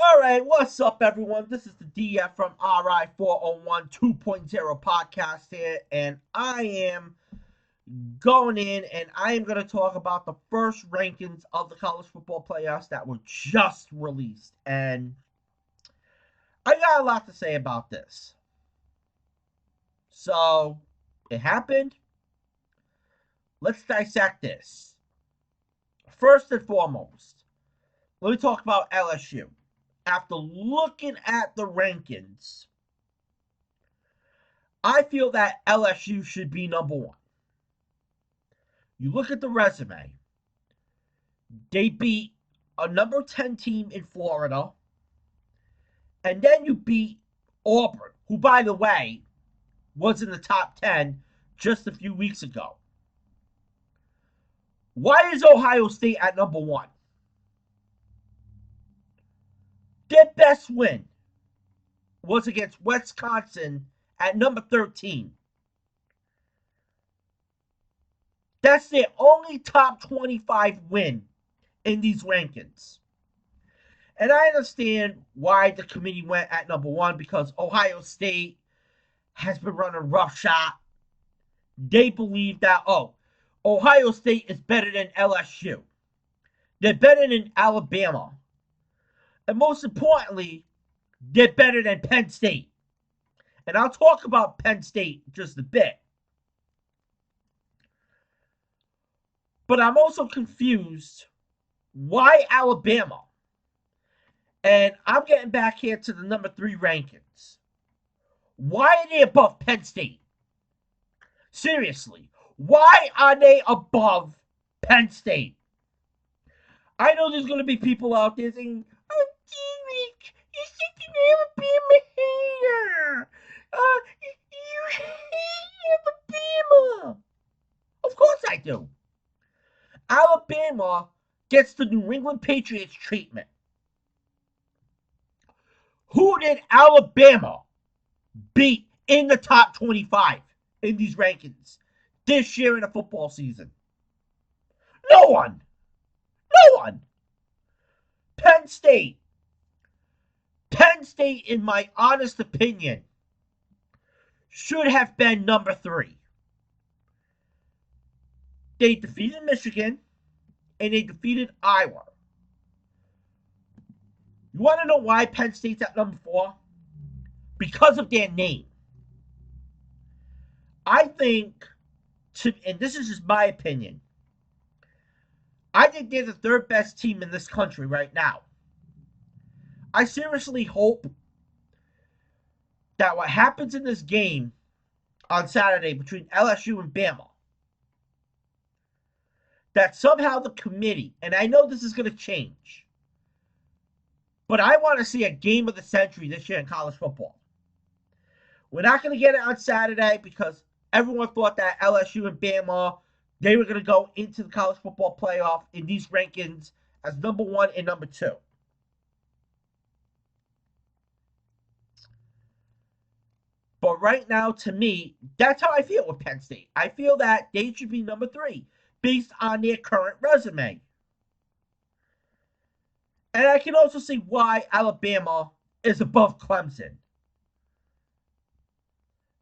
All right, what's up, everyone? This is the DF from RI 401 2.0 podcast here, and I am going in and I am going to talk about the first rankings of the college football playoffs that were just released. And I got a lot to say about this. So, it happened. Let's dissect this. First and foremost, let me talk about LSU. After looking at the rankings, I feel that LSU should be number one. You look at the resume. They beat a number 10 team in Florida, and then you beat Auburn, who, by the way, was in the top 10 just a few weeks ago. Why is Ohio State at number one? Their best win was against Wisconsin at number 13. That's their only top 25 win in these rankings. And I understand why the committee went at number one, because Ohio State has been running roughshod. They believe that, Ohio State is better than LSU. They're better than Alabama. And most importantly, they're better than Penn State. And I'll talk about Penn State just a bit. But I'm also confused why Alabama. And I'm getting back here to the number 3 rankings. Why are they above Penn State? Seriously, why are they above Penn State? I know there's going to be people out there saying, "Oh, Derek, you're such an Alabama hater. You hate Alabama." Of course I do. Alabama gets the New England Patriots treatment. Who did Alabama beat in the top 25 in these rankings this year in the football season? No one. No one. Penn State. Penn State, in my honest opinion, should have been number 3. They defeated Michigan and they defeated Iowa. You want to know why Penn State's at number 4? Because of their name. I think, and this is just my opinion, I think they're the 3rd best team in this country right now. I seriously hope that what happens in this game on Saturday between LSU and Bama, that somehow the committee, and I know this is going to change, but I want to see a game of the century this year in college football. We're not going to get it on Saturday because everyone thought that LSU and Bama, they were going to go into the college football playoff in these rankings as number 1 and number 2. But right now, to me, that's how I feel with Penn State. I feel that they should be number 3 based on their current resume. And I can also see why Alabama is above Clemson.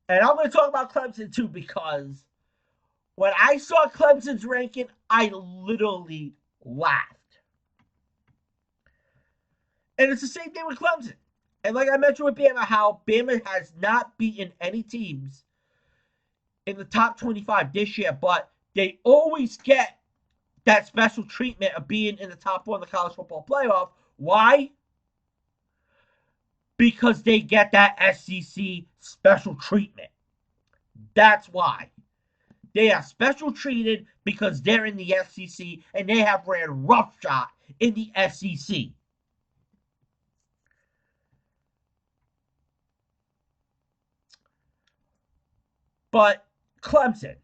And I'm going to talk about Clemson too, because when I saw Clemson's ranking, I literally laughed. And it's the same thing with Clemson. And like I mentioned with Bama, how Bama has not beaten any teams in the top 25 this year, but they always get that special treatment of being in the top 4 of the college football playoff. Why? Because they get that SEC special treatment. That's why. They are special treated because they're in the SEC and they have ran roughshod in the SEC. But Clemson.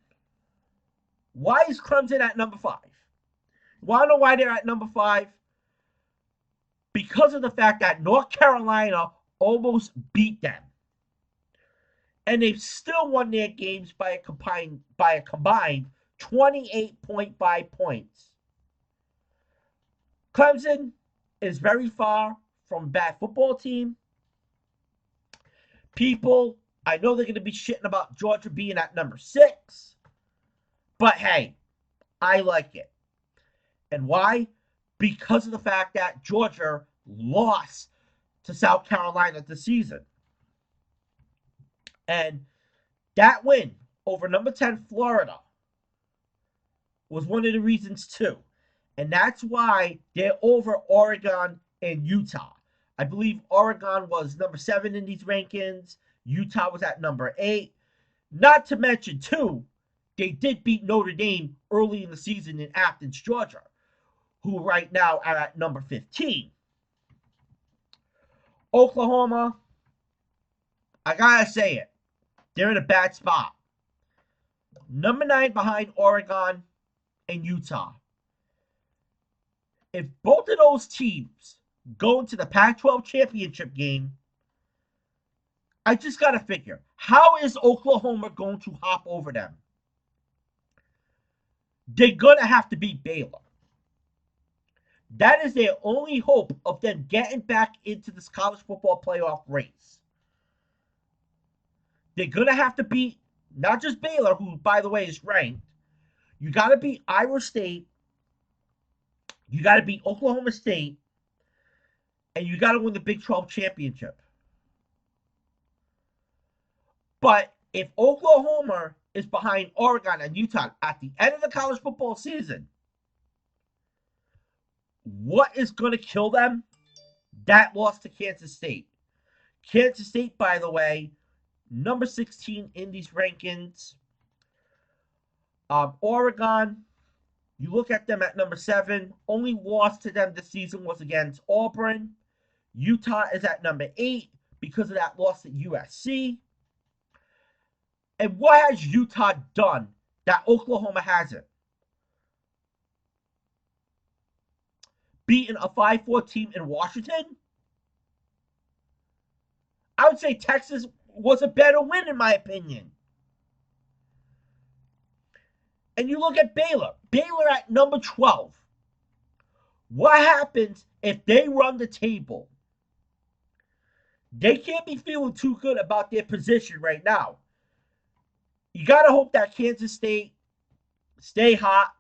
Why is Clemson at number 5? You want to know why they're at number 5? Because of the fact that North Carolina almost beat them. And they've still won their games by a combined 28.5 points. Clemson is very far from a bad football team. People, I know they're going to be shitting about Georgia being at number 6. But hey, I like it. And why? Because of the fact that Georgia lost to South Carolina this season. And that win over number 10 Florida was one of the reasons too. And that's why they're over Oregon and Utah. I believe Oregon was number 7 in these rankings. Utah was at number 8. Not to mention, too, they did beat Notre Dame early in the season in Athens, Georgia, who right now are at number 15. Oklahoma, I gotta say it, they're in a bad spot. Number 9 behind Oregon and Utah. If both of those teams go into the Pac-12 championship game, I just gotta figure, how is Oklahoma going to hop over them? They're gonna have to beat Baylor. That is their only hope of them getting back into this college football playoff race. They're gonna have to beat not just Baylor, who by the way is ranked. You gotta beat Iowa State. You gotta beat Oklahoma State. And you gotta win the Big 12 championship. But if Oklahoma is behind Oregon and Utah at the end of the college football season, what is going to kill them? That loss to Kansas State. Kansas State, by the way, number 16 in these rankings. Oregon, you look at them at number 7. Only loss to them this season was against Auburn. Utah is at number 8 because of that loss at USC. And what has Utah done that Oklahoma hasn't? Beaten a 5-4 team in Washington? I would say Texas was a better win, in my opinion. And you look at Baylor. Baylor at number 12. What happens if they run the table? They can't be feeling too good about their position right now. You got to hope that Kansas State stay hot.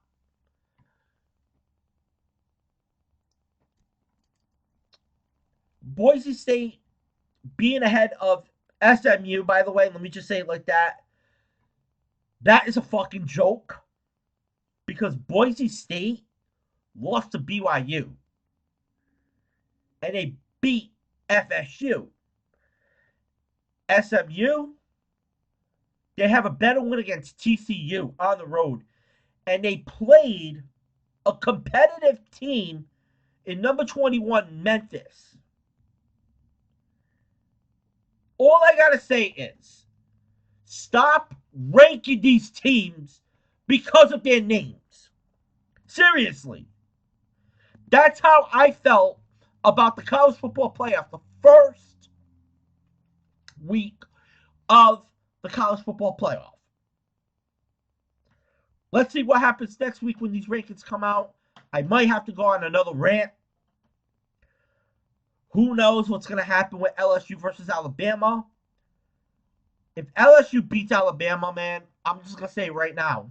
Boise State being ahead of SMU, by the way, let me just say it like that. That is a fucking joke. Because Boise State lost to BYU. And they beat FSU. SMU, they have a better win against TCU on the road. And they played a competitive team in number 21, Memphis. All I gotta say is, stop ranking these teams because of their names. Seriously. That's how I felt about the college football playoff the first week of the college football playoff. Let's see what happens next week when these rankings come out. I might have to go on another rant. Who knows what's going to happen with LSU versus Alabama? If LSU beats Alabama, man, I'm just going to say right now,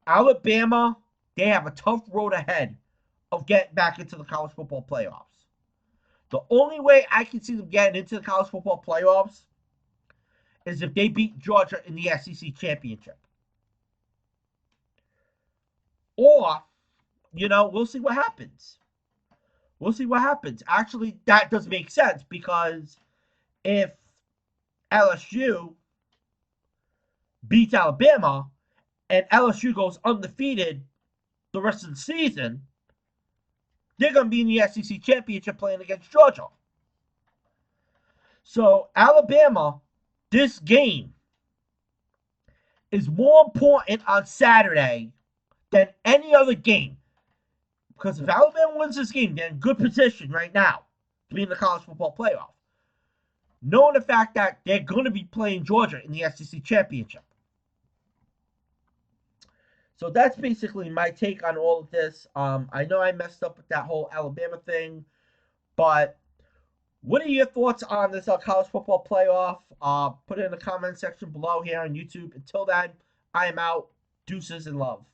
Alabama, they have a tough road ahead of getting back into the college football playoffs. The only way I can see them getting into the college football playoffs is if they beat Georgia in the SEC championship. Or, we'll see what happens. We'll see what happens. Actually, that does make sense because if LSU beats Alabama and LSU goes undefeated the rest of the season, they're going to be in the SEC championship playing against Georgia. So, Alabama, this game is more important on Saturday than any other game. Because if Alabama wins this game, they're in good position right now to be in the college football playoff. Knowing the fact that they're going to be playing Georgia in the SEC championship. So that's basically my take on all of this. I know I messed up with that whole Alabama thing. But what are your thoughts on this college football playoff? Put it in the comment section below here on YouTube. Until then, I am out. Deuces and love.